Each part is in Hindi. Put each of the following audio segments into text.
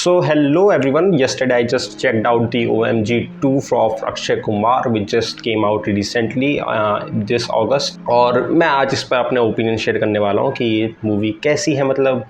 So hello everyone. Yesterday I just checked out the OMG 2 of Akshay Kumar which just came out recently this August और मैं आज इस पर अपने ओपिनियन शेयर करने वाला हूँ कि ये मूवी कैसी है। मतलब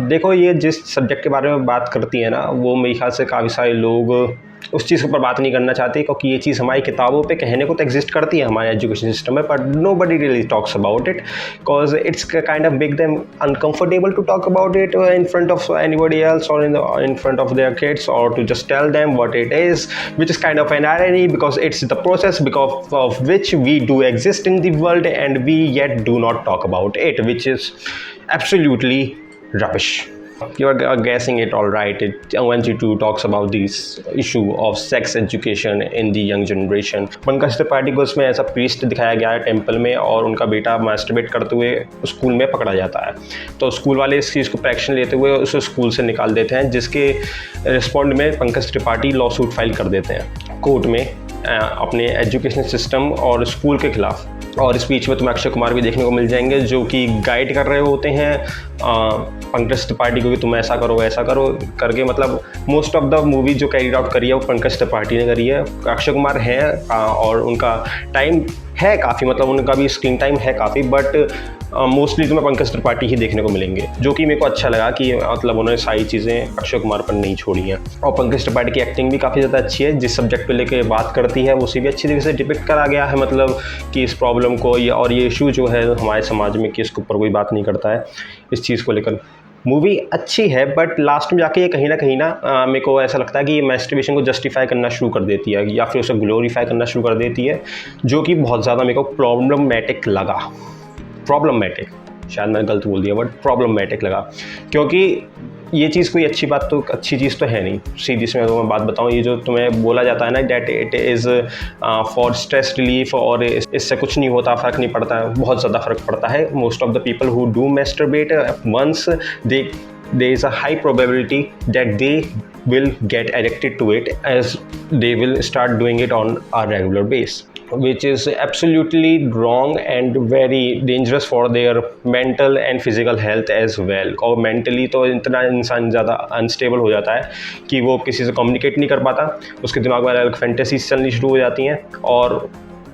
देखो, ये जिस सब्जेक्ट के बारे में बात करती है ना, वो मेरे ख्याल से काफ़ी सारे लोग उस चीज़ के ऊपर बात नहीं करना चाहते, क्योंकि ये चीज़ हमारी किताबों पे कहने को तो एग्जिस्ट करती है हमारे एजुकेशन सिस्टम में, but nobody really talks about it because it's kind of make them uncomfortable to talk about it in front of anybody else और in front of their kids, or to just tell them what it is, which is kind of an irony because it's the process because of which we do exist in the world and we yet do not talk about it, which is absolutely rubbish. You are guessing it all right. ONG2 talks about this issue of sex education in the young generation. Pankaj Tripathi को उसमें ऐसा प्रीस्ट दिखाया गया है टेम्पल में, और उनका बेटा मास्टरबेट करते हुए स्कूल में पकड़ा जाता है। तो स्कूल वाले इस चीज़ को एक्शन लेते हुए उसे स्कूल से निकाल देते हैं, जिसके रिस्पॉन्ड में Pankaj Tripathi law suit file कर देते हैं कोर्ट में अपने एजुकेशन सिस्टम और स्कूल के खिलाफ। और इस बीच में तुम्हें अक्षय कुमार भी देखने को मिल जाएंगे जो कि गाइड कर रहे होते हैं पंकज त्रिपाठी को कि तुम ऐसा करो वैसा करो करके। मतलब मोस्ट ऑफ द मूवी जो कैरी आउट करी है वो पंकज त्रिपाठी ने करी है। अक्षय कुमार हैं और उनका टाइम है काफ़ी, मतलब उनका भी स्क्रीन टाइम है काफ़ी, बट मोस्टली तुम्हें पंकज त्रिपाठी ही देखने को मिलेंगे, जो कि मेरे को अच्छा लगा कि मतलब उन्होंने सारी चीज़ें अक्षय कुमार पर नहीं छोड़ी हैं। और पंकज त्रिपाठी की एक्टिंग भी काफ़ी ज़्यादा अच्छी है, जिस सब्जेक्ट पे लेके बात करती है उसे भी अच्छी तरीके से डिपिक्ट करा गया है, मतलब कि इस प्रॉब्लम को और ये इशू जो है हमारे समाज में कि इसके ऊपर कोई बात नहीं करता है इस चीज़ को लेकर। मूवी अच्छी है, बट लास्ट में जाके ये कहीं ना मेरे को ऐसा लगता है कि ये मैस्टरबेशन को जस्टिफाई करना शुरू कर देती है या फिर उसे ग्लोरीफाई करना शुरू कर देती है, जो कि बहुत ज़्यादा मेरे को प्रॉब्लमैटिक लगा। प्रॉब्लमैटिक, शायद मैंने गलत बोल दिया, बट प्रॉब्लमैटिक लगा, क्योंकि ये चीज़ कोई अच्छी चीज़ तो है नहीं। सीधी सी मैं तुम्हें बात बताऊँ, ये जो तुम्हें बोला जाता है ना that it is for stress relief और इससे कुछ नहीं होता, फ़र्क नहीं पड़ता है, बहुत ज़्यादा फ़र्क पड़ता है। Most of the people who do masturbate once there is a high probability that they will get addicted to it, as they will start doing it on a regular basis, which is absolutely wrong and very dangerous for their mental and physical health as well. और mentally तो इतना इंसान ज़्यादा अनस्टेबल हो जाता है कि वो किसी से कम्युनिकेट नहीं कर पाता, उसके दिमाग में अलग फैंटेसीज चलनी शुरू हो जाती हैं, और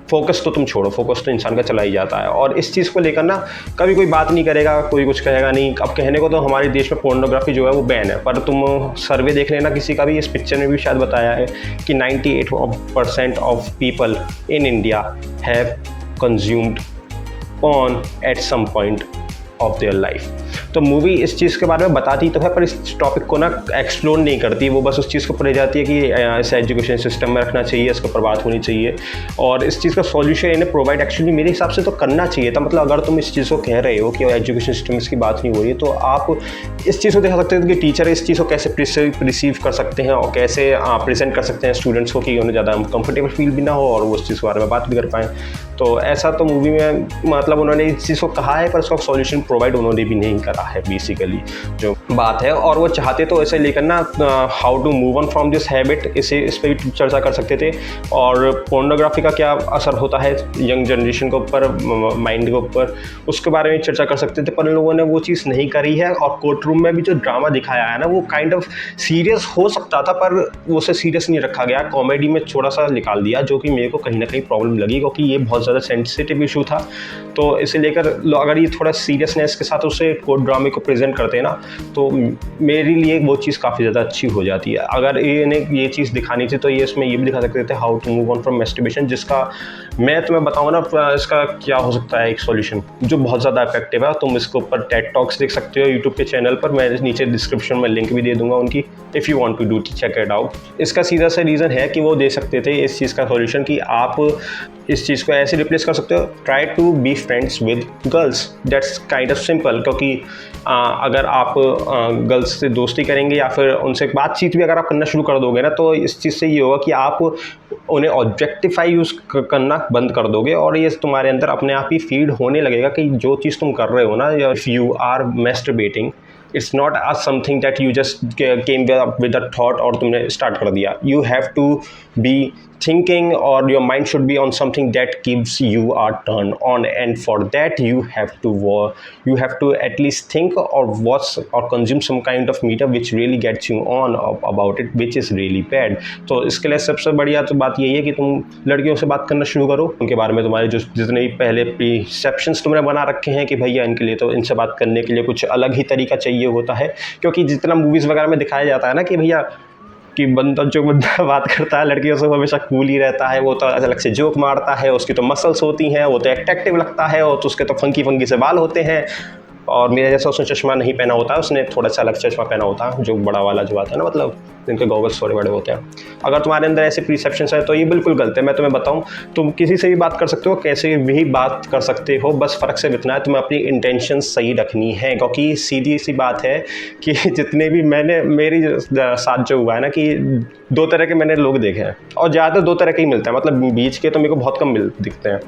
फोकस तो तुम छोड़ो, फोकस तो इंसान का चला ही जाता है। और इस चीज़ को लेकर ना कभी कोई बात नहीं करेगा, कोई कुछ कहेगा नहीं। अब कहने को तो हमारे देश में पोर्नोग्राफी जो है वो बैन है, पर तुम सर्वे देख लेना किसी का भी, इस पिक्चर में भी शायद बताया है कि 98% of people in India have consumed porn at some point of their life. तो मूवी इस चीज़ के बारे में बताती तो है, पर इस टॉपिक को ना एक्सप्लोर नहीं करती, वो बस उस चीज़ को पढ़ जाती है कि इसे एजुकेशन सिस्टम में रखना चाहिए, इसके ऊपर बात होनी चाहिए, और इस चीज़ का सॉल्यूशन इन्हें प्रोवाइड एक्चुअली मेरे हिसाब से तो करना चाहिए था। मतलब अगर तुम इस चीज़ को कह रहे हो कि एजुकेशन सिस्टम इसकी बात नहीं हो रही, तो आप इस चीज़ को दिखा सकते हो कि टीचर इस चीज़ को कैसे रिसीव कर सकते हैं और कैसे प्रेजेंट कर सकते हैं स्टूडेंट्स को कि उन्हें ज़्यादा कंफर्टेबल फील भी ना हो और वो उस चीज़ के बारे में बात भी कर पाएँ। तो ऐसा तो मूवी में मतलब उन्होंने इस चीज़ को कहा है, पर उसका सॉल्यूशन प्रोवाइड उन्होंने भी नहीं करा है बेसिकली जो बात है। और वो चाहते तो ऐसे लेकर ना how to move on from this habit, इस पर भी चर्चा कर सकते थे, और पोर्नोग्राफी का क्या असर होता है यंग जनरेशन के ऊपर, माइंड के ऊपर, उसके बारे में चर्चा कर सकते थे, पर इन लोगों ने वो चीज़ नहीं करी है। और कोर्ट रूम में भी जो ड्रामा दिखाया है ना, वो काइंड ऑफ सीरियस हो सकता था, पर उसे सीरियस नहीं रखा गया, कॉमेडी में थोड़ा सा निकाल दिया, जो कि मेरे को कहीं ना कहीं प्रॉब्लम लगी, क्योंकि ये बहुत ज़्यादा सेंसिटिव इशू था। तो इसे लेकर अगर ये थोड़ा सीरियसनेस के साथ उसे कोर्ट ड्रामे को प्रेजेंट करते हैं ना, तो मेरे लिए वो चीज़ काफ़ी ज़्यादा अच्छी हो जाती है। अगर इन्हें ये चीज़ दिखानी थी तो ये इसमें ये भी दिखा सकते थे how to move on from masturbation, जिसका मैं तुम्हें बताऊँ ना इसका क्या हो सकता है एक सॉल्यूशन जो बहुत ज़्यादा इफेक्टिव है। तुम इसके ऊपर टेड टॉक्स देख सकते हो यूट्यूब के चैनल पर, मैं नीचे डिस्क्रिप्शन में लिंक भी दे दूंगा उनकी, if you want to do check it out. इसका सीधा सा रीज़न है कि वो दे सकते थे इस चीज़ का सॉल्यूशन कि आप इस चीज़ को ऐसे रिप्लेस कर सकते हो, try to be friends with girls, that's kind of simple. क्योंकि अगर आप गर्ल्स से दोस्ती करेंगे या फिर उनसे बातचीत भी अगर आप करना शुरू कर दोगे ना, तो इस चीज़ से ये होगा कि आप उन्हें ऑब्जेक्टिफाई यूज़ करना बंद कर दोगे, और ये तुम्हारे अंदर अपने आप ही फीड होने लगेगा कि जो चीज़ तुम कर रहे हो ना, if you are masturbating, it's not a something that you just came with a thought और तुमने स्टार्ट कर दिया. You have to be thinking, or your mind should be on something that gives you a turn on, and for that you have to at least think or watch or consume some kind of media which really gets you on about it, which is really bad. तो इसके लिए सबसे बढ़िया तो बात यही है कि तुम लड़कियों से बात करना शुरू करो, उनके बारे में तुम्हारे जो जितने भी पहले परसेप्शंस तुमने बना रखे हैं कि भैया इनके लिए तो इनसे बात करने के लिए कुछ अलग ही तरीका चाहिए होता है, क्योंकि जितना मूवीज़ वगैरह में दिखाया जाता है ना कि भैया कि जो बंदा बात करता है लड़कियों से वो हमेशा कूल ही रहता है, वो तो अलग से जोक मारता है, उसकी तो मसल्स होती हैं, वो तो अट्रैक्टिव लगता है, और तो उसके तो फंकी से बाल होते हैं, और मेरे जैसा उसने चश्मा नहीं पहना होता है, उसने थोड़ा सा अलग चश्मा पहना होता है जो बड़ा वाला जो आता है ना, मतलब जिनके गॉगल्स थोड़े बड़े होते हैं. अगर तुम्हारे अंदर ऐसे परसेप्शंस है तो ये बिल्कुल गलत है. मैं तुम्हें बताऊं, तुम किसी से भी बात कर सकते हो, कैसे भी बात कर सकते हो, बस फ़र्क से इतना है तुम्हें अपनी इंटेंशन सही रखनी है. क्योंकि सीधी सी बात है कि जितने भी मेरी साथ जो हुआ है ना कि 2 तरह के मैंने लोग देखे हैं, और ज़्यादातर 2 तरह के ही मिलते हैं, मतलब बीच के तो मेरे को बहुत कम दिखते हैं.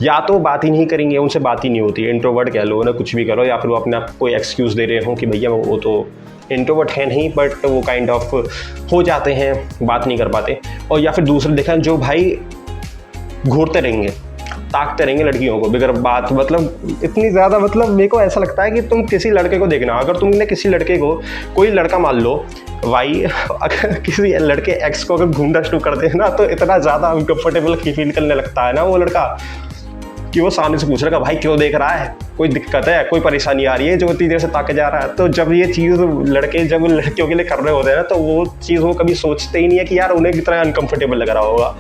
या तो बात ही नहीं करेंगे, उनसे बात ही नहीं होती, इंट्रोवर्ट कह लो ना, कुछ भी करो, या फिर वो अपने आप कोई एक्सक्यूज़ दे रहे हो कि भैया वो तो इंट्रोवर्ट है नहीं, बट वो काइंड ऑफ हो जाते हैं, बात नहीं कर पाते. और या फिर दूसरे देखा जो भाई घूरते रहेंगे, ताकते रहेंगे लड़कियों को बगैर बात, मतलब इतनी ज़्यादा, मतलब मेरे को ऐसा लगता है कि तुम किसी लड़के को देखना, अगर तुमने किसी लड़के को, कोई लड़का मान लो भाई, अगर किसी लड़के एक्स को अगर घूमना शुरू कर दे ना, तो इतना ज़्यादा अनकम्फर्टेबल फील करने लगता है ना वो लड़का कि वो सामने से पूछ रहा है भाई क्यों देख रहा है, कोई दिक्कत है, कोई परेशानी आ रही है जो इतनी देर से ताके जा रहा है. तो जब ये चीज़ लड़के जब लड़कियों के लिए कर रहे होते हैं ना, तो वो चीज़ वो कभी सोचते ही नहीं है कि यार उन्हें कितना अनकम्फर्टेबल लग रहा होगा.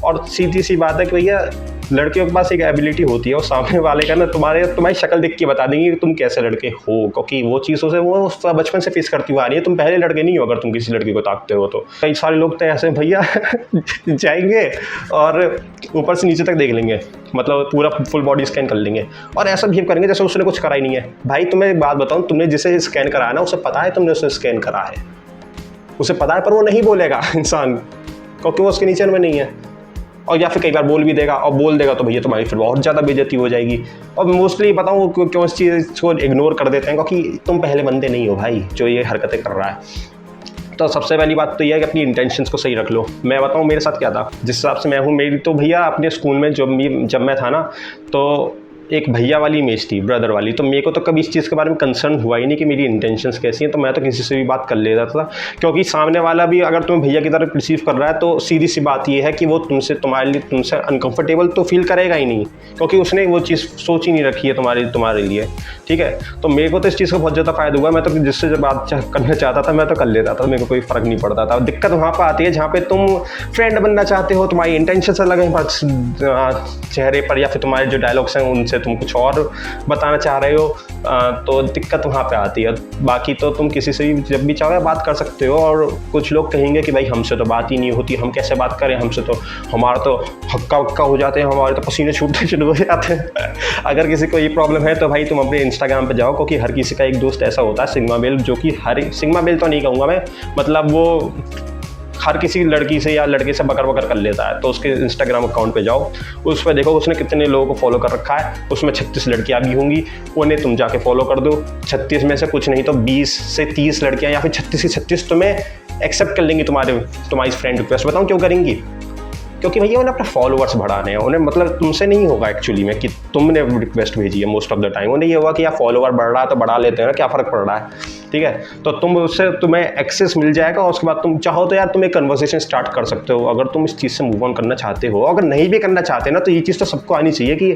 और सीधी सी बात है कि भैया लड़कियों के पास एक एबिलिटी होती है, और सामने वाले का ना तुम्हारी शक्ल देख के बता देंगे कि तुम कैसे लड़के हो, क्योंकि वो चीज़ों से वो बचपन से फेस करती हुई आ रही है. तुम पहले लड़के नहीं हो अगर तुम किसी लड़की को ताकते हो तो. कई सारे लोग तो ऐसे भैया जाएंगे और ऊपर से नीचे तक देख लेंगे, मतलब पूरा फुल बॉडी स्कैन कर लेंगे, और ऐसा बिहेव करेंगे जैसे उसने कुछ करा ही नहीं है. भाई तुम्हें एक बात बताऊँ, तुमने जिसे स्कैन कराया ना, उसे पता है तुमने उसे स्कैन करा है, उसे पता है, पर वो नहीं बोलेगा इंसान, क्योंकि वो उसके नीचे में नहीं है. और या फिर कई बार बोल भी देगा, और बोल देगा तो भैया तुम्हारी फिर बहुत ज़्यादा बेइज्जती हो जाएगी. और मोस्टली बताऊँ क्यों इस चीज़ को इग्नोर कर देते हैं, क्योंकि तुम पहले बंदे नहीं हो भाई जो ये हरकतें कर रहा है. तो सबसे पहली बात तो यह है कि अपनी इंटेंशंस को सही रख लो. मैं बताऊँ मेरे साथ क्या था, जिस हिसाब से मैं हूँ, मेरी तो भैया अपने स्कूल में जब मैं था ना, तो एक भैया वाली इमेज थी, ब्रदर वाली. तो मेरे को तो कभी इस चीज़ के बारे में कंसर्न हुआ ही नहीं कि मेरी इंटेंशंस कैसी हैं. तो मैं तो किसी से भी बात कर लेता था, क्योंकि सामने वाला भी अगर तुम्हें भैया की तरह रिसीव कर रहा है, तो सीधी सी बात ये है कि वो तुमसे अनकंफर्टेबल तो फील करेगा ही नहीं, क्योंकि उसने वो चीज़ सोच ही नहीं रखी है तुम्हारे लिए. ठीक है, तो मेरे को तो इस चीज़ का बहुत ज़्यादा फ़ायदा हुआ. मैं तो जिससे जब बात करना चाहता था मैं तो कर लेता था, मेरे को कोई फ़र्क नहीं पड़ता था. दिक्कत वहाँ पर आती है जहाँ पे तुम फ्रेंड बनना चाहते हो, तुम्हारी इंटेंशन अलग है चेहरे पर, या फिर तुम्हारे जो डायलॉग्स हैं उनसे तुम कुछ और बताना चाह रहे हो, तो दिक्कत वहाँ पे आती है. बाकी तो तुम किसी से भी जब भी चाहो बात कर सकते हो. और कुछ लोग कहेंगे कि भाई हमसे तो बात ही नहीं होती, हम कैसे बात करें, हमसे तो हमारा तो हक्का वक्का हो जाते हैं, हमारे तो पसीने छूटने शुरू हो जाते हैं. अगर किसी को ये प्रॉब्लम है तो भाई तुम अपने इंस्टाग्राम पे जाओ, क्योंकि हर किसी का एक दोस्त ऐसा होता है सिग्मा मेल, जो कि सिग्मा मेल तो नहीं कहूँगा मैं, मतलब वो हर किसी लड़की से या लड़के से बकर कर लेता है. तो उसके इंस्टाग्राम अकाउंट पे जाओ, उस पर देखो उसने कितने लोगों को फॉलो कर रखा है, उसमें 36 लड़कियां भी होंगी, उन्हें तुम जाके फॉलो कर दो. 36 में से कुछ नहीं तो 20 से 30 लड़कियां, या फिर 36 से 36 तुम्हें एक्सेप्ट कर लेंगी तुम्हारी फ्रेंड रिक्वेस्ट. बताऊँ क्यों करेंगी? क्योंकि भैया उन्हें अपना फॉलोअर्स बढ़ाने हैं. उन्हें मतलब तुमसे नहीं होगा एक्चुअली में कि तुमने रिक्वेस्ट भेजी है, मोस्ट ऑफ द टाइम उन्हें ये होगा कि यार फॉलोअर बढ़ रहा है तो बढ़ा लेते हैं ना, क्या फ़र्क पड़ रहा है. ठीक है, तो तुम्हें एक्सेस मिल जाएगा, और उसके बाद तुम चाहो तो यार तुम एक कन्वर्सेशन स्टार्ट कर सकते हो, अगर तुम इस चीज़ से मूव ऑन करना चाहते हो. अगर नहीं भी करना चाहते ना, तो ये चीज़ तो सबको आनी चाहिए कि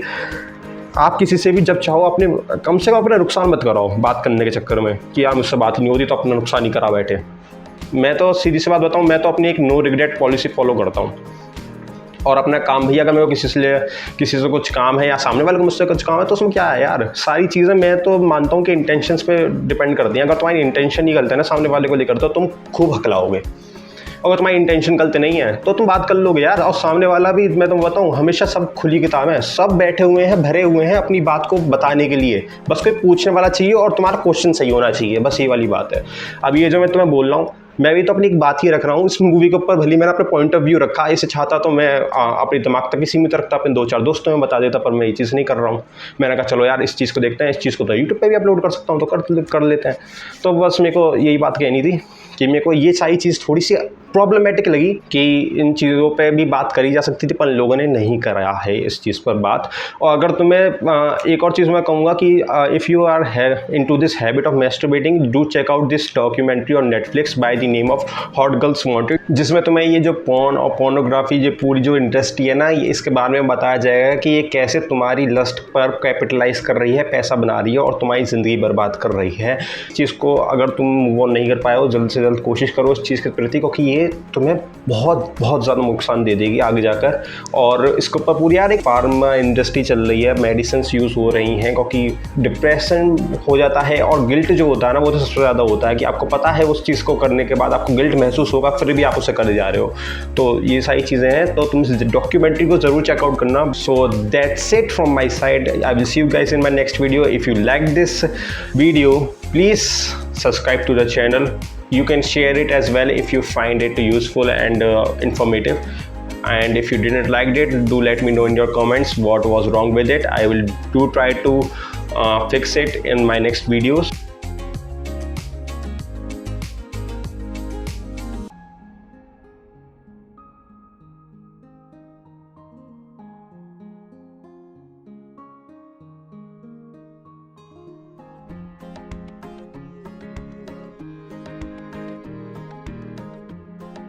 आप किसी से भी जब चाहो अपने कम से कम अपना नुकसान मत कराओ बात करने के चक्कर में, कि यार मुझसे बात नहीं होती तो अपना नुकसान ही करा बैठे. मैं तो सीधी सी बात बताऊँ, मैं तो अपनी एक नो रिग्रेट पॉलिसी फॉलो करता हूँ. और अपना काम भी, अगर मेरे को किसी से कुछ काम है, या सामने वाले को मुझसे कुछ काम है, तो उसमें क्या है यार, सारी चीज़ें मैं तो मानता हूँ कि इंटेंशंस पे डिपेंड करती हैं. अगर तुम्हारी इंटेंशन ही गलत है ना सामने वाले को लेकर, तो तुम खूब हकलाओगे. अगर तुम्हारी इंटेंशन गलत नहीं है तो तुम बात कर लोगे यार। और सामने वाला भी, मैं तुम्हें बताऊँ, हमेशा सब खुली किताब है, सब बैठे हुए हैं, भरे हुए हैं अपनी बात को बताने के लिए, बस कोई पूछने वाला चाहिए और तुम्हारा क्वेश्चन सही होना चाहिए, बस ये वाली बात है। अब ये जो मैं तुम्हें बोल रहा हूँ, मैं भी तो अपनी एक बात ही रख रहा हूँ इस मूवी के ऊपर, भले मैंने अपने पॉइंट ऑफ व्यू रखा, इसे चाहता तो मैं अपने दिमाग तक ही सीमित रखता, अपने 2-4 दोस्तों में बता देता, पर मैं ये चीज़ नहीं कर रहा हूँ। मैंने कहा चलो यार इस चीज़ को देखते हैं, इस चीज़ को तो यूट्यूब पे भी अपलोड कर सकता हूँ, तो कर लेते हैं। तो बस मेरे को यही बात कहनी थी कि मेरे को ये सारी चीज़ थोड़ी सी प्रॉब्लमेटिक लगी कि इन चीज़ों पे भी बात करी जा सकती थी, पर लोगों ने नहीं करा है इस चीज़ पर बात। और अगर तुम्हें एक और चीज़ मैं कहूँगा कि if you are into this habit of masturbating, do check out this documentary on Netflix by the name of hot girls wanted, जिसमें तुम्हें ये जो पॉर्न और पोर्नोग्राफी, ये पूरी जो इंडस्ट्री है ना, ये इसके बारे में बताया जाएगा कि ये कैसे तुम्हारी लस्ट पर कैपिटलाइज कर रही है, पैसा बना रही है और तुम्हारी ज़िंदगी बर्बाद कर रही है। चीज़ को अगर तुम वो नहीं कर पाए हो, जल्द से जल्द कोशिश करो इस चीज़ के प्रति, क्योंकि ये तुम्हें बहुत बहुत ज़्यादा नुकसान दे देगी आगे जाकर। और इसके ऊपर पूरी यार एक फार्मा इंडस्ट्री चल रही है, मेडिसिन यूज़ हो रही हैं, क्योंकि डिप्रेशन हो जाता है और गिल्ट जो होता है ना, वो तो सबसे ज़्यादा होता है कि आपको पता है उस चीज़ को करने के बाद आपको गिल्ट महसूस होगा, फिर भी आप उसे करे जा रहे हो। तो ये सारी चीज़ें हैं, तो तुम इस डॉक्यूमेंट्री को ज़रूर चेकआउट करना। So that's it from my side. I will see you guys in my next video. If you like this video, please subscribe to the channel. You can share it as well if you find it useful and informative. And if you didn't like it, do let me know in your comments what was wrong with it. I will try to fix it in my next videos.